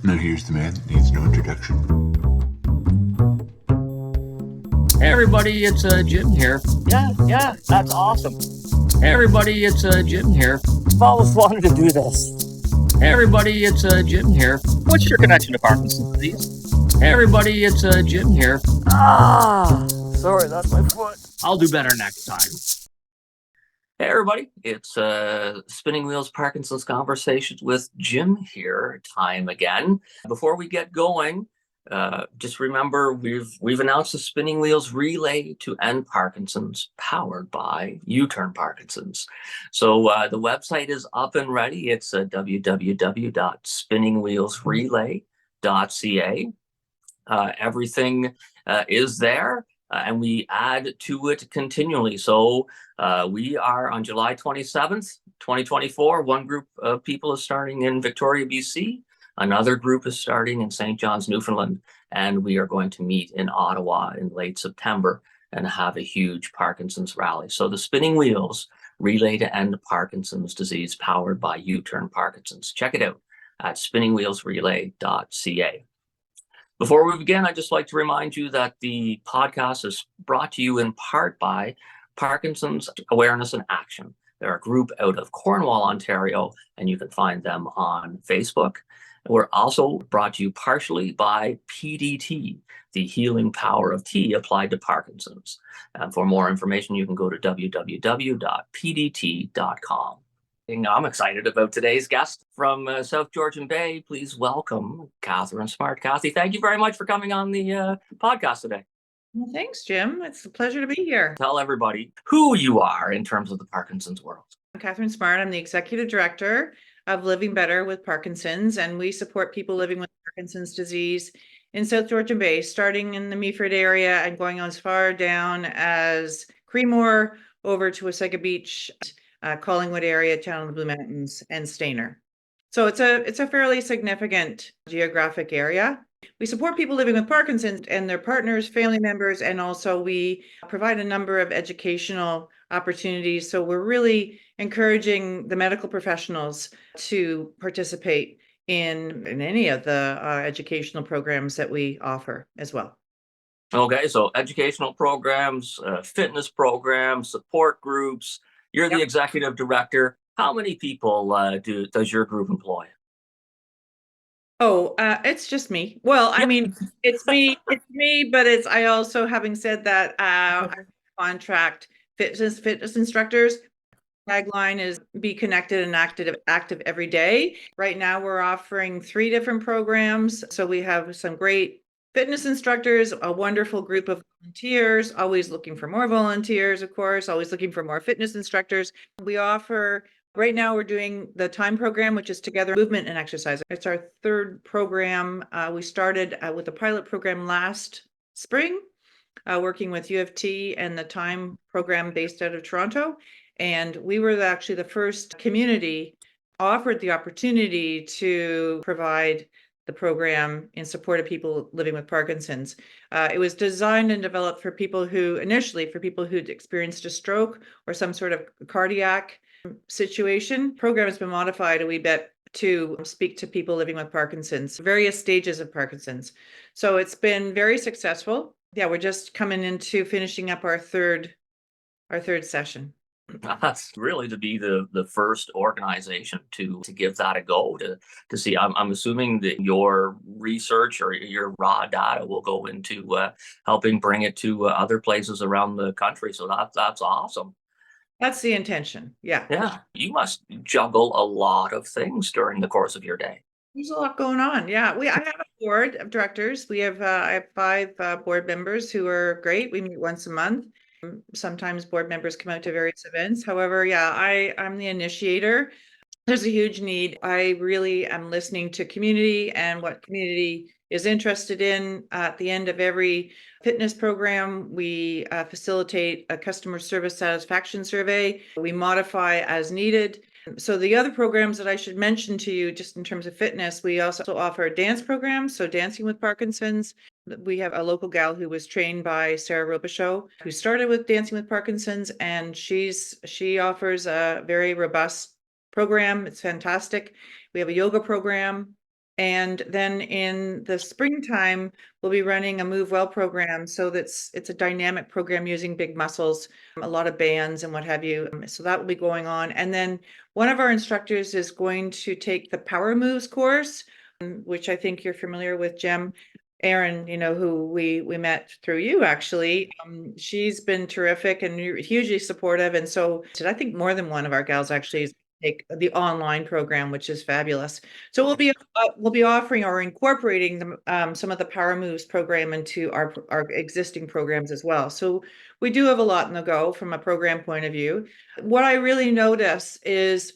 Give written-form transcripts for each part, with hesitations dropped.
Now here's the man that needs no introduction. Hey everybody, it's Jim here. Yeah, that's awesome. Hey everybody, it's Jim here. I've always wanted to do this. Hey everybody, it's Jim here. What's your connection to Parkinson's disease? Hey everybody, it's Jim here. Sorry, that's my foot. I'll do better next time. Hey everybody, it's Spinning Wheels Parkinson's Conversations with Jim here, time again. Before we get going, just remember we've announced the Spinning Wheels Relay to End Parkinson's, powered by U-Turn Parkinson's. So the website is up and ready. It's www.spinningwheelsrelay.ca. Everything is there. And we add to it continually. So we are on July 27th, 2024. One group of people is starting in Victoria, BC. Another group is starting in St. John's, Newfoundland. And we are going to meet in Ottawa in late September and have a huge Parkinson's rally. So the Spinning Wheels Relay to End Parkinson's Disease, powered by U-Turn Parkinson's. Check it out at spinningwheelsrelay.ca. Before we begin, I'd just like to remind you that the podcast is brought to you in part by Parkinson's Awareness and Action. They're a group out of Cornwall, Ontario, and you can find them on Facebook. We're also brought to you partially by PDT, the healing power of tea applied to Parkinson's. And for more information, you can go to www.pdt.com. I'm excited about today's guest from South Georgian Bay. Please welcome Catherine Smart. Cathy, thank you very much for coming on the podcast today. Well, thanks, Jim. It's a pleasure to be here. Tell everybody who you are in terms of the Parkinson's world. I'm Catherine Smart. I'm the Executive Director of Living Better with Parkinson's, and we support people living with Parkinson's disease in South Georgian Bay, starting in the Meaford area and going as far down as Creemore over to Wasaga Beach, Collingwood area, Town of the Blue Mountains, and Stayner. So it's a fairly significant geographic area. We support people living with Parkinson's and their partners, family members, and also we provide a number of educational opportunities. So we're really encouraging the medical professionals to participate in any of the educational programs that we offer as well. Okay, so educational programs, fitness programs, support groups. You're the executive director. How many people does your group employ? Oh, it's just me. Well, I mean, it's me, but I also, having said that, I contract fitness instructors. Tagline is be connected and active every day. Right now, we're offering 3 different programs. So we have some great fitness instructors, a wonderful group of volunteers, always looking for more volunteers, of course, always looking for more fitness instructors. We offer, right now we're doing the time program, which is Together Movement and Exercise. It's our 3rd program. We started with a pilot program last spring, working with U of T and the time program based out of Toronto. And we were actually the first community offered the opportunity to provide the program in support of people living with Parkinson's. It was designed and developed for people who'd experienced a stroke or some sort of cardiac situation. The program has been modified a wee bit to speak to people living with Parkinson's, various stages of Parkinson's. So it's been very successful. Yeah, we're just coming into finishing up our third session. That's really to be the first organization to give that a go, to see. I'm assuming that your research or your raw data will go into helping bring it to other places around the country. So that's awesome. That's the intention. Yeah. Yeah. You must juggle a lot of things during the course of your day. There's a lot going on. Yeah. I have a board of directors. I have 5 board members who are great. We meet once a month. Sometimes board members come out to various events. However, I'm the initiator. There's a huge need. I really am listening to community and what community is interested in. At the end of every fitness program, we facilitate a customer service satisfaction survey. We modify as needed. So the other programs that I should mention to you, just in terms of fitness, we also offer dance programs. So Dancing with Parkinson's. We have a local gal who was trained by Sarah Robichaud, who started with Dancing with Parkinson's, and she offers a very robust program. It's fantastic. We have a yoga program, And then in the springtime, we'll be running a Move Well program. So it's a dynamic program using big muscles, a lot of bands and what have you. So that will be going on. And then one of our instructors is going to take the Power Moves course, which I think you're familiar with, Jem. Erin, who we met through you actually. She's been terrific and hugely supportive. And so I think more than one of our gals actually take the online program, which is fabulous. So we'll be offering or incorporating some of the Power Moves program into our existing programs as well. So we do have a lot in the go from a program point of view. What I really notice is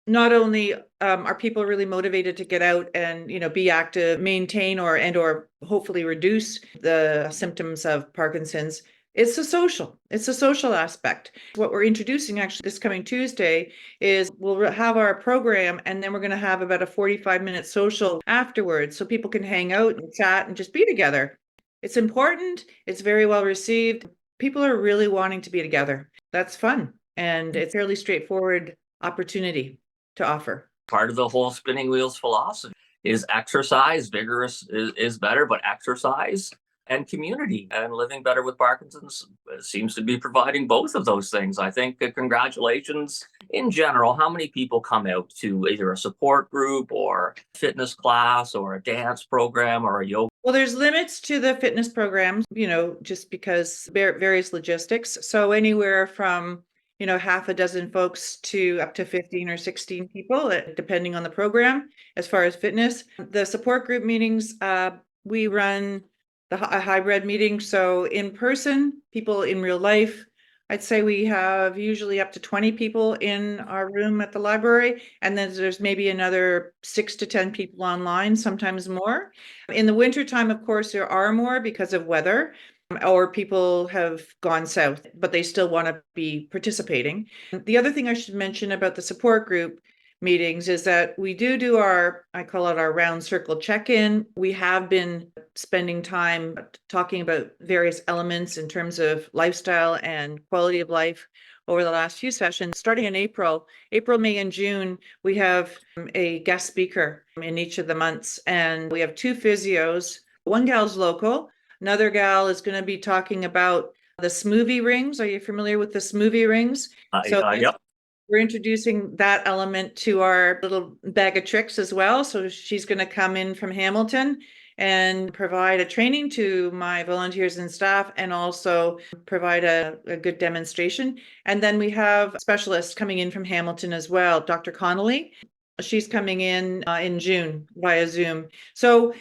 not only are people really motivated to get out and be active, maintain or hopefully reduce the symptoms of Parkinson's. It's a social aspect. What we're introducing actually this coming Tuesday is we'll have our program and then we're going to have about a 45-minute social afterwards so people can hang out and chat and just be together. It's important. It's very well received. People are really wanting to be together. That's fun. And it's a fairly straightforward opportunity to offer. Part of the whole spinning wheels philosophy is exercise. Vigorous is better, but exercise and community and living better with Parkinson's seems to be providing both of those things. I think congratulations in general. How many people come out to either a support group or fitness class or a dance program or a yoga? Well, there's limits to the fitness programs, just because various logistics. So anywhere from half a dozen folks to up to 15 or 16 people, depending on the program. As far as fitness, the support group meetings, we run a hybrid meeting. So in person, people in real life, I'd say we have usually up to 20 people in our room at the library. And then there's maybe another 6 to 10 people online, sometimes more. In the wintertime, of course, there are more because of weather. Or people have gone south, but they still want to be participating. The other thing I should mention about the support group meetings is that we do I call it our round circle check-in. We have been spending time talking about various elements in terms of lifestyle and quality of life over the last few sessions. Starting in April, May, and June, we have a guest speaker in each of the months. And we have 2 physios. One gal's local. Another gal is going to be talking about the smoothie rings. Are you familiar with the smoothie rings? Yep. We're introducing that element to our little bag of tricks as well. So she's going to come in from Hamilton and provide a training to my volunteers and staff and also provide a good demonstration. And then we have specialists coming in from Hamilton as well, Dr. Connolly. She's coming in June via Zoom. So,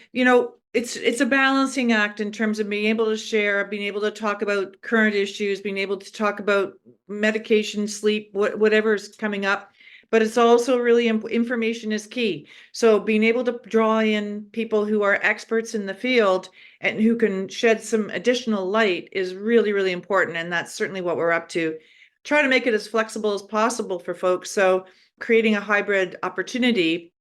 it's a balancing act in terms of being able to share, being able to talk about current issues, being able to talk about medication, sleep, whatever's coming up. But it's also really information is key. So being able to draw in people who are experts in the field and who can shed some additional light is really, really important. And that's certainly what we're up to. Try to make it as flexible as possible for folks. So creating a hybrid opportunity.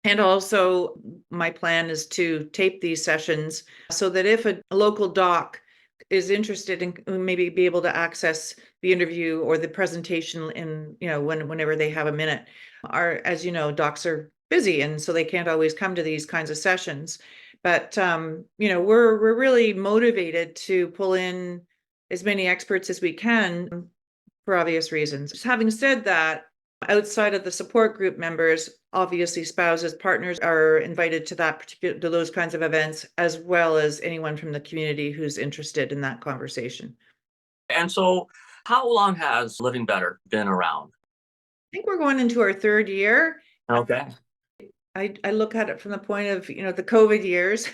And also my plan is to tape these sessions so that if a local doc is interested in maybe be able to access the interview or the presentation in, whenever they have a minute. As you know, docs are busy and so they can't always come to these kinds of sessions. But, we're really motivated to pull in as many experts as we can for obvious reasons. Having said that, outside of the support group members, obviously spouses, partners are invited to those kinds of events, as well as anyone from the community who's interested in that conversation. And so how long has Living Better been around? I think we're going into our 3rd year. Okay. I look at it from the point of, the COVID years.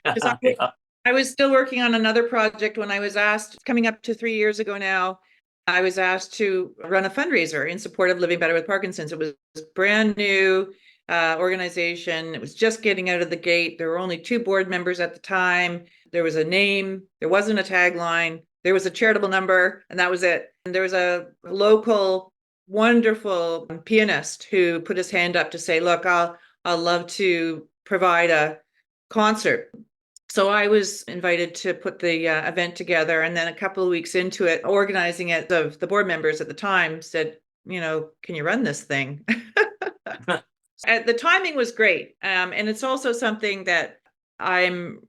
Yeah. I was still working on another project when I was asked, coming up to 3 years ago now, I was asked to run a fundraiser in support of Living Better with Parkinson's. It was a brand new organization. It was just getting out of the gate. There were only 2 board members at the time. There was a name. There wasn't a tagline. There was a charitable number, and that was it. And there was a local, wonderful pianist who put his hand up to say, look, I'll love to provide a concert. So I was invited to put the event together, and then a couple of weeks into it, organizing it, the board members at the time said, can you run this thing? The timing was great. And it's also something that I'm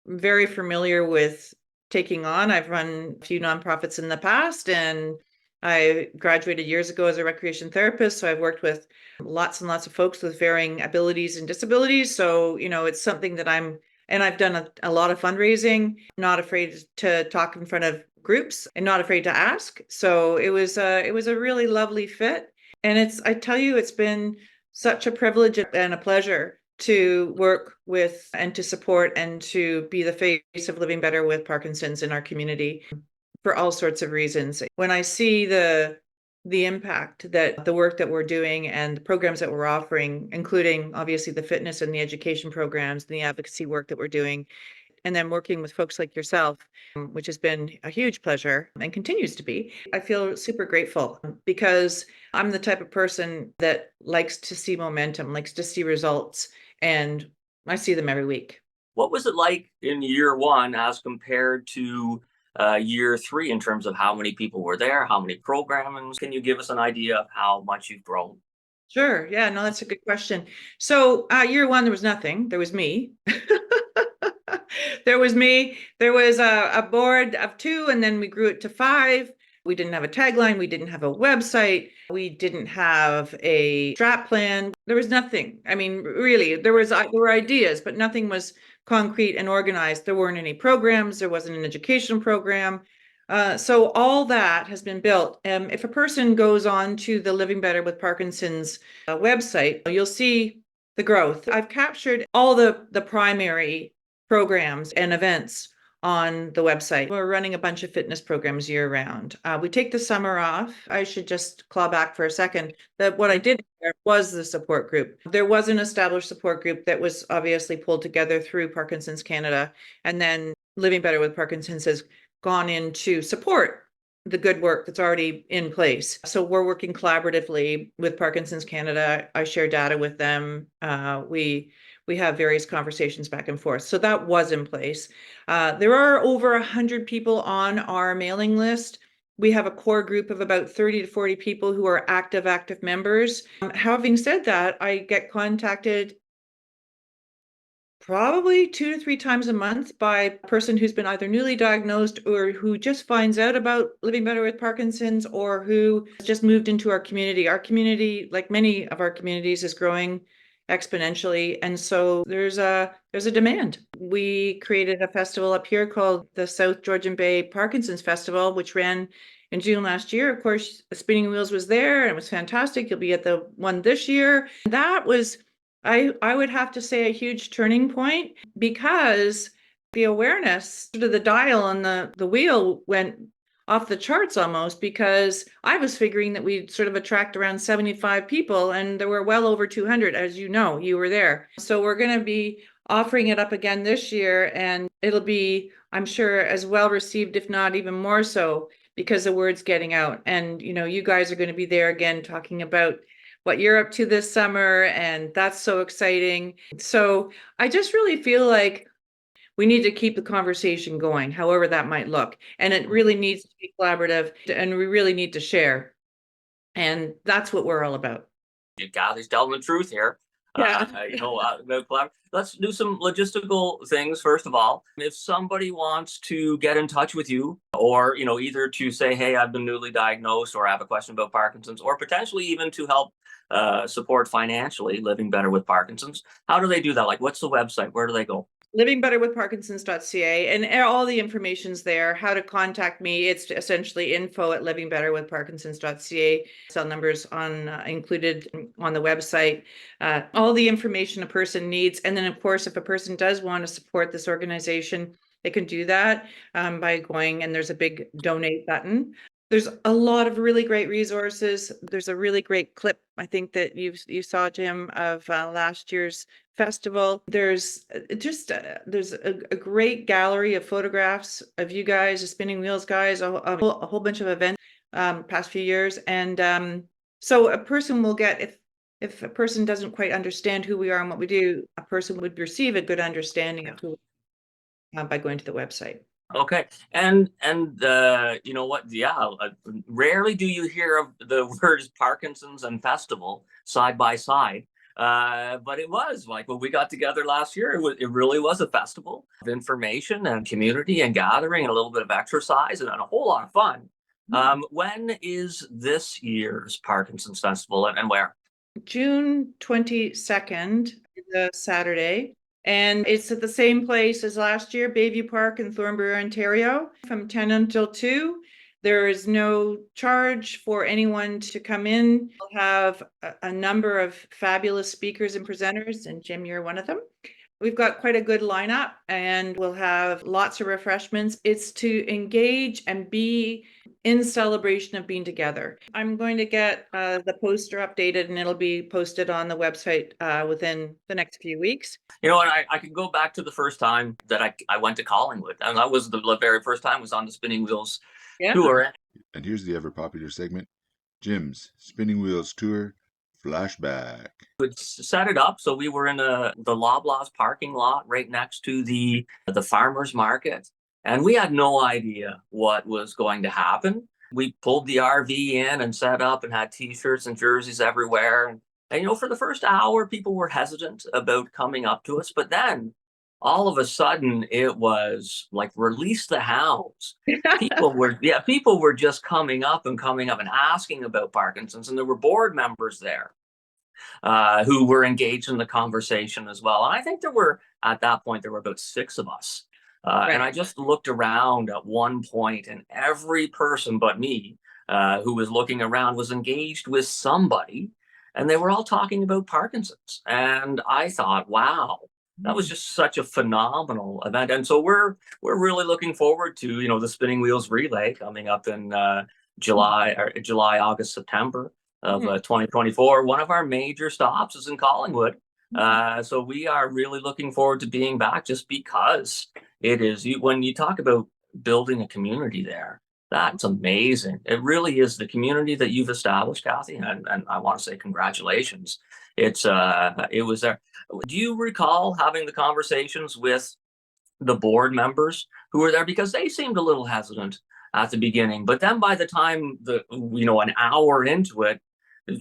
very familiar with taking on. I've run a few nonprofits in the past, and I graduated years ago as a recreation therapist. So I've worked with lots and lots of folks with varying abilities and disabilities. So, it's something that and I've done a lot of fundraising, not afraid to talk in front of groups and not afraid to ask. So it was a really lovely fit. And I tell you, it's been such a privilege and a pleasure to work with and to support and to be the face of living better with Parkinson's in our community for all sorts of reasons. When I see the impact that the work that we're doing and the programs that we're offering, including obviously the fitness and the education programs and the advocacy work that we're doing, and then working with folks like yourself, which has been a huge pleasure and continues to be, I feel super grateful because I'm the type of person that likes to see momentum, likes to see results, and I see them every week. What was it like in year one as compared to year three in terms of how many people were there, how many programs? Can you give us an idea of how much you've grown? Sure. Yeah, no, that's a good question. So year one, there was nothing. There was me. There was me. There was a board of 2, and then we grew it to 5. We didn't have a tagline. We didn't have a website. We didn't have a strat plan. There was nothing. I mean, really, there were ideas, but nothing was concrete and organized. There weren't any programs. There wasn't an education program. So all that has been built. If a person goes on to the Living Better with Parkinson's website, you'll see the growth. I've captured all the primary programs and events on the website. We're running a bunch of fitness programs year round. We take the summer off. I should just claw back for a second. What I did there was the support group. There was an established support group that was obviously pulled together through Parkinson's Canada, and then Living Better with Parkinson's has gone in to support the good work that's already in place. So we're working collaboratively with Parkinson's Canada. I share data with them. We have various conversations back and forth. So that was in place. There are over 100 people on our mailing list. We have a core group of about 30 to 40 people who are active members. Having said that, I get contacted probably 2 to 3 times a month by a person who's been either newly diagnosed or who just finds out about Living Better with Parkinson's, or who just moved into our community. Our community, like many of our communities, is growing exponentially, and so there's a demand. We created a festival up here called the South Georgian Bay Parkinson's Festival, which ran in June last year. Of course, Spinning Wheels was there, and it was fantastic. You'll be at the one this year. That was, I would have to say, a huge turning point, because the awareness, sort of the dial on the wheel went off the charts almost, because I was figuring that we'd sort of attract around 75 people, and there were well over 200, as you know, you were there. So we're going to be offering it up again this year, and it'll be, I'm sure, as well received, if not even more so, because the word's getting out. And, you guys are going to be there again talking about what you're up to this summer, and that's so exciting. So I just really feel like we need to keep the conversation going, however that might look. And it really needs to be collaborative, and we really need to share. And that's what we're all about. Cathy's telling the truth here. Yeah. Let's do some logistical things. First of all, if somebody wants to get in touch with you, or, either to say, hey, I've been newly diagnosed, or I have a question about Parkinson's, or potentially even to help support financially Living Better with Parkinson's, how do they do that? Like, what's the website? Where do they go? livingbetterwithparkinsons.ca, and all the information's there. How to contact me, it's essentially info@livingbetterwithparkinsons.ca. Cell numbers included on the website. All the information a person needs. And then, of course, if a person does want to support this organization, they can do that by going, and there's a big donate button. There's a lot of really great resources. There's a really great clip, I think, that you saw, Jim, of last year's festival. There's there's a great gallery of photographs of you guys, the Spinning Wheels guys, a whole bunch of events past few years. And so a person will get, if a person doesn't quite understand who we are and what we do, a person would receive a good understanding of who by going to the website. Okay. And you know what? Yeah, rarely do you hear of the words Parkinson's and festival side by side. But it was like when we got together last year, it really was a festival of information and community and gathering and a little bit of exercise and a whole lot of fun. When is this year's Parkinson's Festival and where? June 22nd, the Saturday. And it's at the same place as last year, Bayview Park in Thornbury, Ontario, from 10 until 2. There is no charge for anyone to come in. We'll have a number of fabulous speakers and presenters, and Jim, you're one of them. We've got quite a good lineup, and we'll have lots of refreshments. It's to engage and be in celebration of being together. I'm going to get the poster updated, and it'll be posted on the website within the next few weeks. You know what? I can go back to the first time that I went to Collingwood, and that was the very first time was on the Spinning Wheels tour. And here's the ever popular segment, Jim's Spinning Wheels Tour Flashback. Would set it up so we were in the Loblaws parking lot right next to the farmers market, and we had no idea what was going to happen. We pulled the RV in and set up and had T-shirts and jerseys everywhere. And you know, for the first hour, people were hesitant about coming up to us, but then all of a sudden it was like release the hounds. People were just coming up and asking about Parkinson's, and there were board members there who were engaged in the conversation as well. And I think at that point there were about 6 of us. Right. And I just looked around at one point, and every person but me who was looking around was engaged with somebody, and they were all talking about Parkinson's. And I thought, wow, that was just such a phenomenal event. And so we're really looking forward to, you know, the Spinning Wheels Relay coming up in July, August, September of 2024. One of our major stops is in Collingwood. So we are really looking forward to being back, just because it is, when you talk about building a community there, that's amazing. It really is the community that you've established, Cathy, and I want to say congratulations. It was there. Do you recall having the conversations with the board members who were there? Because they seemed a little hesitant at the beginning, but then by the time an hour into it,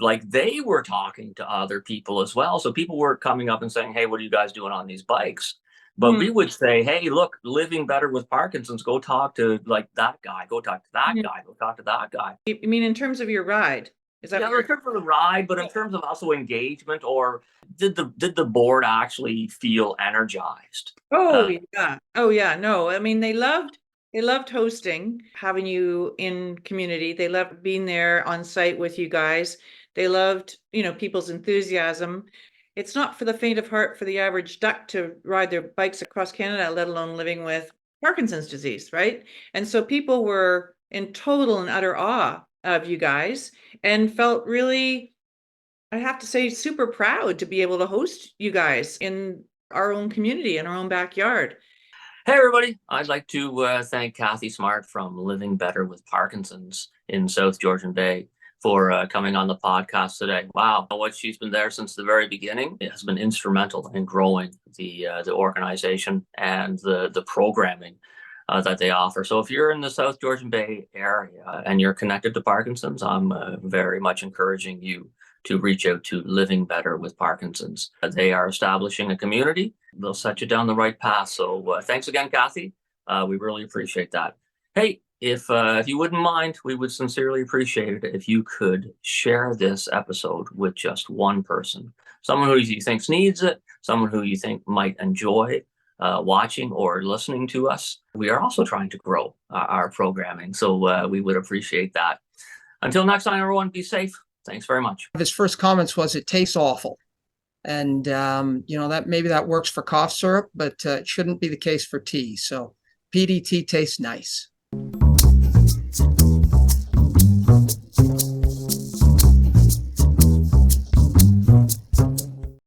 like they were talking to other people as well. So people were coming up and saying, "Hey, what are you guys doing on these bikes?" But we would say, "Hey, look, living better with Parkinson's, go talk to like that guy, go talk to that guy, go talk to that guy." You mean in terms of your ride? Is that in terms of the ride, but in terms of also engagement, or did the board actually feel energized? Oh yeah. No, I mean, they loved hosting, having you in community. They loved being there on site with you guys. They loved, people's enthusiasm. It's not for the faint of heart for the average duck to ride their bikes across Canada, let alone living with Parkinson's disease, right? And so people were in total and utter awe of you guys and felt really, I have to say, super proud to be able to host you guys in our own community, in our own backyard. Hey, everybody. I'd like to thank Cathy Smart from Living Better with Parkinson's in South Georgian Bay for coming on the podcast today. Wow, what she's been there since the very beginning. It has been instrumental in growing the organization and the programming that they offer. So if you're in the South Georgian Bay area and you're connected to Parkinson's, I'm very much encouraging you to reach out to Living Better with Parkinson's. They are establishing a community. They'll set you down the right path. So thanks again, Cathy. We really appreciate that. Hey, if you wouldn't mind, we would sincerely appreciate it if you could share this episode with just one person, someone who you think needs it, someone who you think might enjoy watching or listening to us. We are also trying to grow our programming, so we would appreciate that. Until next time, everyone, be safe. Thanks very much. His first comments was, "It tastes awful." And, that maybe that works for cough syrup, but it shouldn't be the case for tea. So PDT tastes nice.